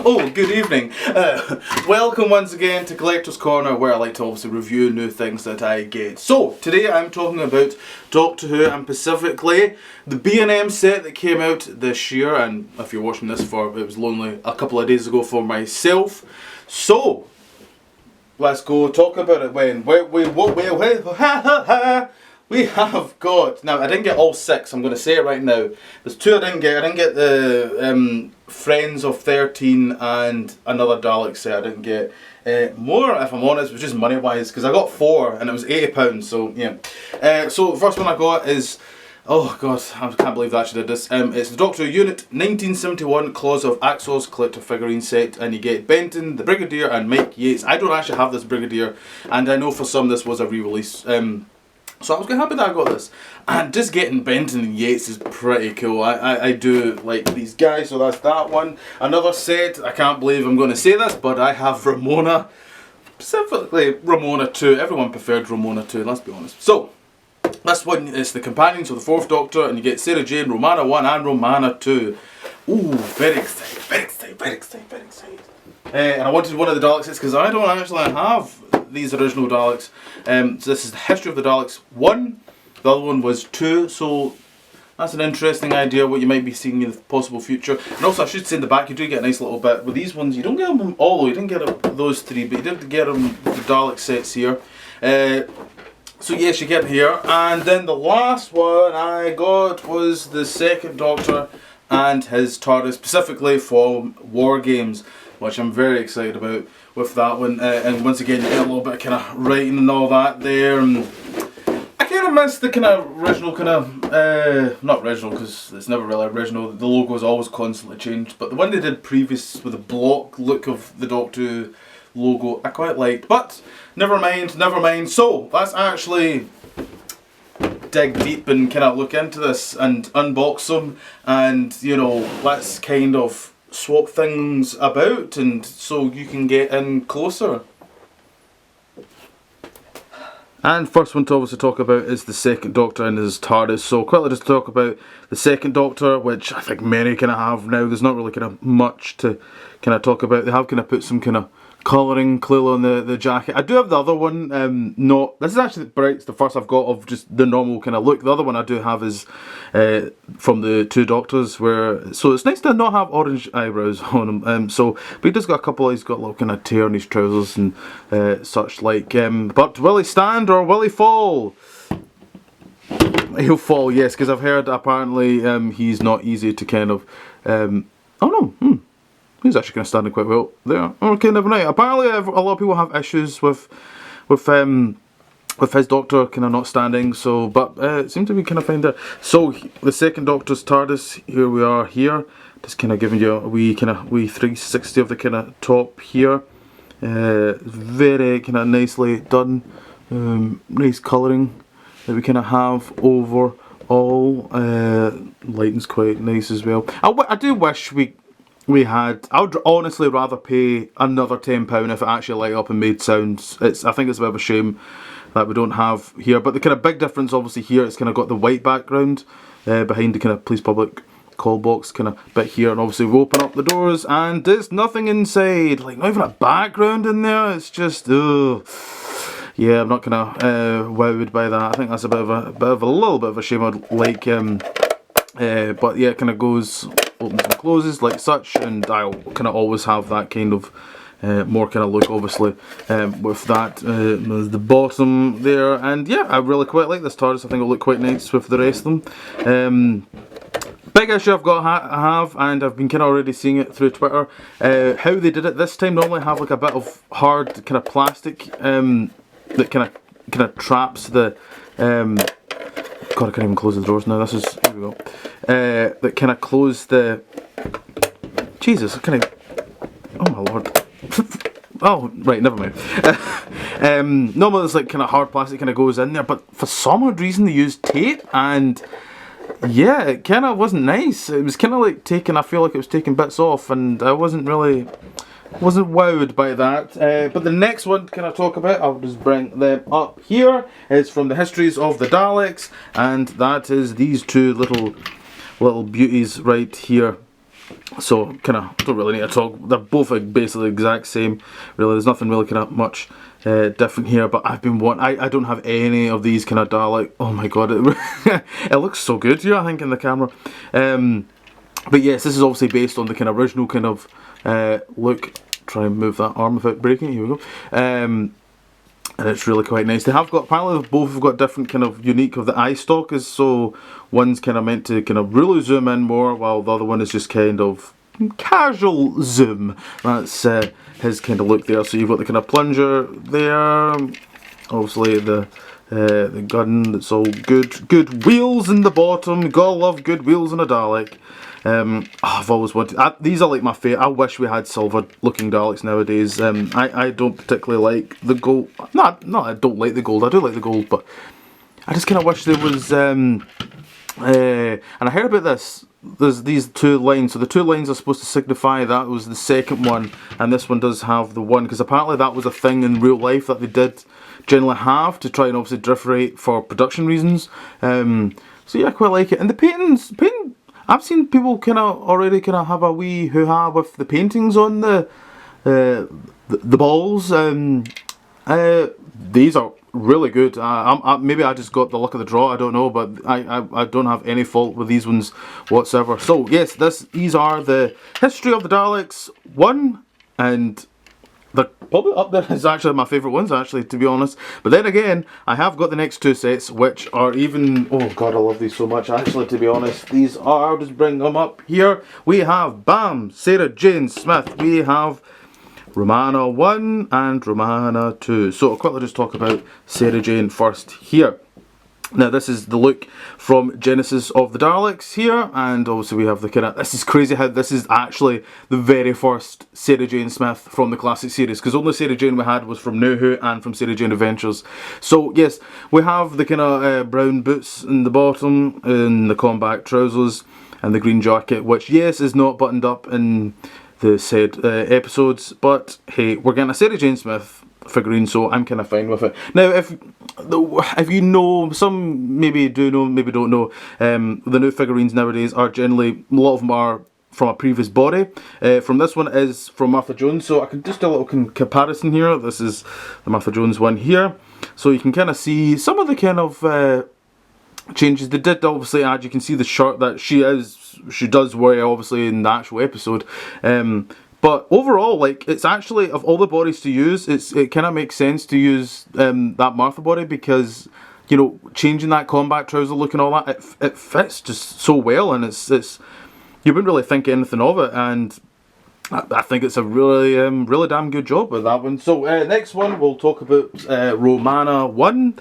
Oh, good evening. Welcome once again to Collector's Corner, where I like to obviously review new things that I get. So, today I'm talking about Doctor Who, and specifically the B&M set that came out this year, and if you're watching this it was only a couple of days ago for myself. So, let's go talk about it when. We have got, now I didn't get all 6, I'm going to say it right now. There's 2 I didn't get. I didn't get the Friends of 13 and another Dalek set. I didn't get more, if I'm honest, was just money wise, because I got 4 and it was £80, so yeah. So the first one I got is, oh god, I can't believe I actually did this. It's the Doctor Who Unit 1971 Claws of Axos collector figurine set, and you get Benton, the Brigadier, and Mike Yates. I don't actually have this Brigadier, and I know for some this was a re-release. So I was quite happy that I got this. And just getting Benton and Yates is pretty cool. I do like these guys, so that's that one. Another set, I can't believe I'm going to say this, but I have Romana. Specifically Romana 2. Everyone preferred Romana 2, let's be honest. So, this one is the companions of the 4th Doctor, and you get Sarah Jane, Romana 1 and Romana 2. Ooh, very excited, very excited, very excited, very excited. And I wanted one of the Dalek sets because I don't actually have these original Daleks. So this is the History of the Daleks 1, the other one was 2, so that's an interesting idea what you might be seeing in the possible future. And also I should say in the back you do get a nice little bit. With these ones you don't get them all, you didn't get those 3, but you did get them the Dalek sets here. So yes, you get here. And then the last one I got was the 2nd Doctor and his TARDIS, specifically for War Games, which I'm very excited about with that one. And once again, you get a little bit of kind of writing and all that there. And I kind of miss the kind of original not original because it's never really original. The logo is always constantly changed. But the one they did previous with the block look of the Doctor Who logo, I quite liked. But never mind, never mind. So let's actually dig deep and kind of look into this and unbox them, and you know, let's kind of swap things about, and so you can get in closer. And first one to obviously talk about is the 2nd Doctor and his TARDIS. So quickly just talk about the 2nd Doctor, which I think many kind of have now. There's not really kind of much to kind of talk about. They have kind of put some kind of colouring clearly on the jacket. I do have the other one, this is actually the first I've got of just the normal kind of look. The other one I do have is from the 2 Doctors, so it's nice to not have orange eyebrows on him. But he does got a couple, he's got a little kind of tear in his trousers and such like. But will he stand or will he fall? He'll fall, yes, because I've heard apparently he's not easy to kind of, oh no, he's actually kind of standing quite well there. Okay, never mind. Apparently, a lot of people have issues with his Doctor kind of not standing. So, but it seemed to be kind of fine there. So the 2nd Doctor's TARDIS. Here we are. Here, just kind of giving you a wee 360 of the kind of top here. Very kind of nicely done. Nice colouring that we kind of have over all. Lighting's quite nice as well. I do wish I would honestly rather pay another £10 if it actually light up and made sounds. I think it's a bit of a shame that we don't have here. But the kind of big difference obviously here, it's kind of got the white background behind the kind of police public call box kind of bit here. And obviously we open up the doors and there's nothing inside. Like, not even a background in there. It's just, ugh. Yeah, I'm not kind of wowed by that. I think that's a little bit of a shame. I'd like, but yeah, it kind of goes, opens and closes like such, and I'll kind of always have that kind of more kind of look obviously with that. The bottom there, and yeah, I really quite like this TARDIS. I think it'll look quite nice with the rest of them. Big issue I have, and I've been kind of already seeing it through Twitter, how they did it this time. Normally have like a bit of hard kind of plastic that kind of traps the God, I can't even close the doors now. This is, here we go. That kind of close the. Jesus, I can't. Oh my lord. Oh, right, never mind. Normally it's like kind of hard plastic kind of goes in there, but for some odd reason they used tape, and yeah, it kind of wasn't nice. It was kind of like I feel like it was taking bits off, and I wasn't wowed by that. But the next one can I talk about, I'll just bring them up here. It's from the Histories of the Daleks, and that is these 2 little beauties right here. So kind of don't really need to talk. They're both like basically the exact same. Really, there's nothing really kind of much different here. But I've been I don't have any of these kind of Dalek. Oh my god, it looks so good here, I think, in the camera. But yes, this is obviously based on the kind of original kind of look. Try and move that arm without breaking it. Here we go. And it's really quite nice. They have got, apparently both have got different kind of unique of the eye stalk is, so one's kind of meant to kind of really zoom in more, while the other one is just kind of casual zoom. That's his kind of look there. So you've got the kind of plunger there, obviously the gun that's all good wheels in the bottom. You gotta love good wheels in a Dalek. I've always wanted. These are like my favourite. I wish we had silver looking Daleks nowadays. I don't particularly like the gold. No, I don't like the gold. I do like the gold, but I just kind of wish there was. And I heard about this. There's these two lines. So the two lines are supposed to signify that was the second one, and this one does have the one, because apparently that was a thing in real life that they did generally have to try and obviously differentiate for production reasons. So yeah, I quite like it. And the painting. I've seen people kind of already kind of have a wee hoo-ha with the paintings on the balls. These are really good. Maybe I just got the luck of the draw, I don't know, but I don't have any fault with these ones whatsoever. So yes, these are the History of the Daleks 1, and they're probably up there as actually my favourite ones, actually, to be honest. But then again, I have got the next two sets, which are even... Oh god, I love these so much, actually, to be honest. These are... I'll just bring them up here. We have, bam, Sarah Jane Smith. We have Romana 1 and Romana 2. So I'll quickly just talk about Sarah Jane first here. Now this is the look from Genesis of the Daleks here, and obviously we have the kind of... This is crazy how this is actually the very first Sarah Jane Smith from the classic series, because only Sarah Jane we had was from New Who and from Sarah Jane Adventures. So yes, we have the kind of brown boots in the bottom, and the combat trousers, and the green jacket, which yes is not buttoned up in the said episodes, but hey, we're getting a Sarah Jane Smith figurine, so I'm kind of fine with it. Now, if you know, some maybe do know, maybe don't know, the new figurines nowadays are generally, a lot of them are from a previous body. From this one is from Martha Jones, so I can just do a little comparison here. This is the Martha Jones one here, so you can kind of see some of the kind of changes they did. Obviously add, you can see the shirt that she does wear obviously in the actual episode. But overall, like, it's actually, of all the bodies to use, it kind of makes sense to use that Martha body, because, you know, changing that combat trouser look and all that, it fits just so well, and it's you wouldn't really think anything of it, and I think it's a really really damn good job with that one. So next one we'll talk about Romana 1.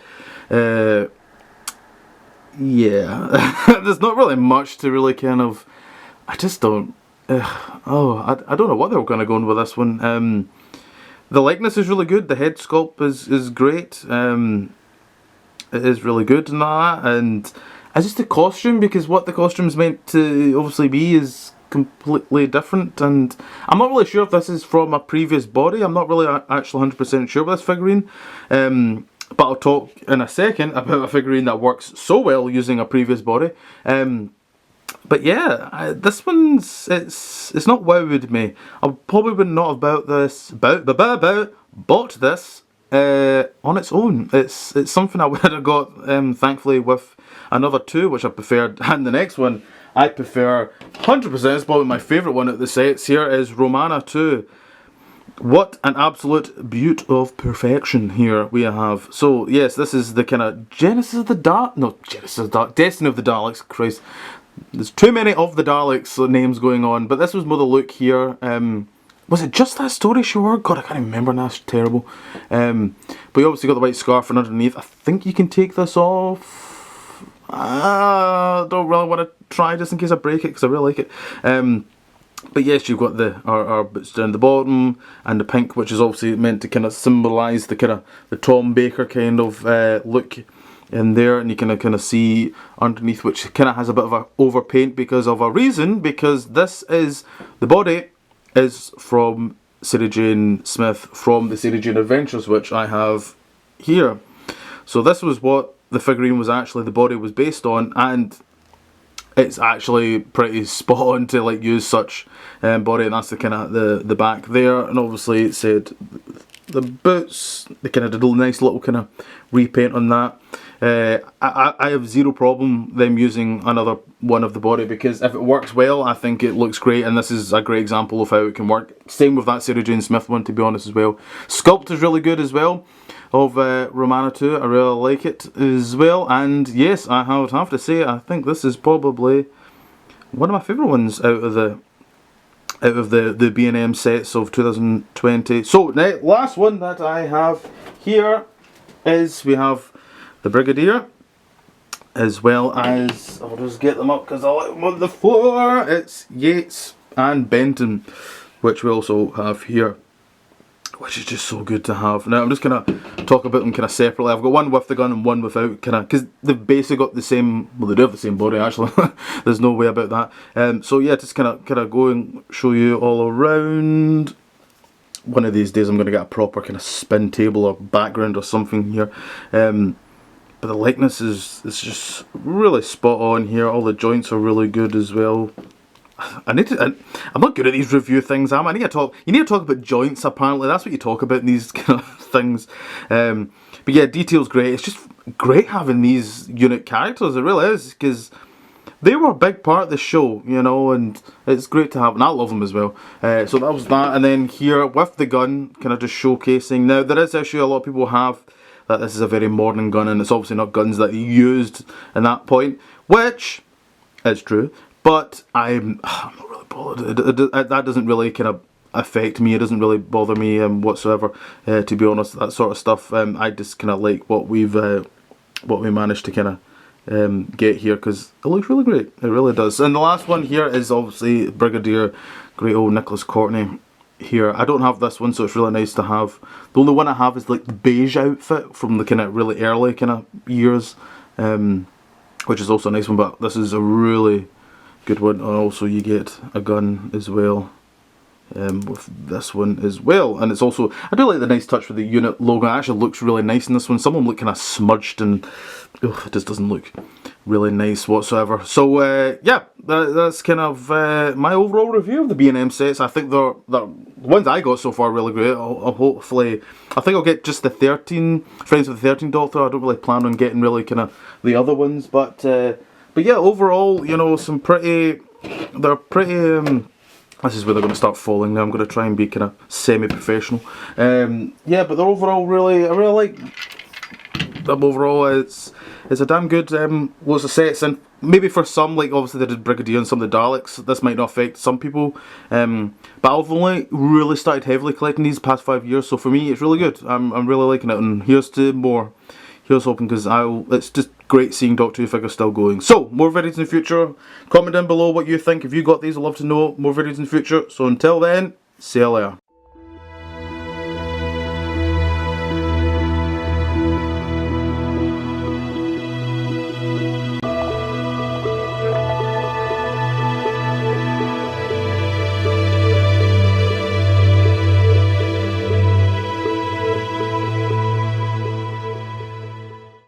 Yeah, there's not really much to really kind of... I just don't... I don't know what they were going to go on with this one. The likeness is really good. The head sculpt is great. It is really good and that. And it's just the costume, because what the costume's meant to obviously be is completely different. And I'm not really sure if this is from a previous body. I'm not really actually 100% sure with this figurine. But I'll talk in a second about a figurine that works so well using a previous body. But yeah, this one's, it's not wowed me. I probably would not have bought this on its own. It's something I would have got thankfully with another two, which I preferred, and the next one I prefer 100%. It's probably my favourite one at the sets here is Romana 2. What an absolute beaut of perfection here we have. So yes, this is the kind of Destiny of the Daleks. Christ, there's too many of the Daleks names going on, but this was more the look here. Was it just that story she wore? God, I can't even remember now, it's terrible. But you obviously got the white scarf and underneath. I think you can take this off. I don't really want to try just in case I break it, because I really like it. But yes, you've got our boots down the bottom, and the pink, which is obviously meant to kind of symbolise the kind of the Tom Baker kind of look in there, and you can kind of see underneath, which kind of has a bit of a overpaint because of a reason, because this is, the body is from Sarah Jane Smith from the Sarah Jane Adventures, which I have here. So this was what the figurine was actually, the body was based on, and it's actually pretty spot on to like use such body, and that's the kind of the back there. And obviously it said the boots, they kind of did a nice little kind of repaint on that. I have zero problem them using another one of the body, because if it works well, I think it looks great, and this is a great example of how it can work. Same with that Sarah Jane Smith one, to be honest, as well. Sculpt is really good as well, of Romana 2. I really like it as well, and yes, I would have to say I think this is probably one of my favourite ones out of the B&M sets of 2020. So now, last one that I have here is we have the Brigadier, as well as, I'll just get them up because I like them on the floor. It's Yates and Benton, which we also have here, which is just so good to have. Now I'm just gonna talk about them kind of separately. I've got one with the gun and one without, kind of, because they've basically got the same, well, they do have the same body actually. There's no way about that. So yeah, just kind of go and show you all around. One of these days I'm going to get a proper kind of spin table or background or something here. But the likeness is just really spot on here. All the joints are really good as well. I'm not good at these review things, am I? You need to talk about joints, apparently. That's what you talk about in these kind of things. But yeah, detail's great. It's just great having these unit characters, it really is, because they were a big part of the show, you know, and it's great to have, and I love them as well. So that was that, and then here with the gun, kind of just showcasing. Now there is an issue a lot of people have, that this is a very modern gun, and it's obviously not guns that you used in that point, which is true, but I'm not really bothered. That doesn't really kind of affect me. It doesn't really bother me whatsoever, to be honest. That sort of stuff. I just kind of like what we managed to kind of get here, because it looks really great. It really does. And the last one here is obviously Brigadier, great old Nicholas Courtney. Here, I don't have this one, so it's really nice to have. The only one I have is like the beige outfit from the kind of really early kind of years, which is also a nice one, but this is a really good one. And also you get a gun as well, with this one as well. And it's also, I do like the nice touch with the unit logo. It actually looks really nice in this one. Some of them look kind of smudged, and it just doesn't look really nice whatsoever. So yeah, that's kind of my overall review of the B&M sets. I think the ones I got so far are really great. I'll hopefully, I think I'll get just the 13 Friends with the 13th Doctor. I don't really plan on getting really kind of the other ones, but yeah, overall, you know, they're pretty. This is where they're going to start falling now. I'm going to try and be kind of semi-professional. Yeah, but they're overall I really like them overall. It's a damn good loads of sets, and maybe for some, like obviously they did Brigadier and some of the Daleks, this might not affect some people. But I've only really started heavily collecting these past 5 years, so for me it's really good. I'm really liking it, and here's to more. Here's hoping, because it's just great seeing Doctor Who figures still going. So, more videos in the future. Comment down below what you think. If you got these, I'd love to know. More videos in the future. So until then, see you later.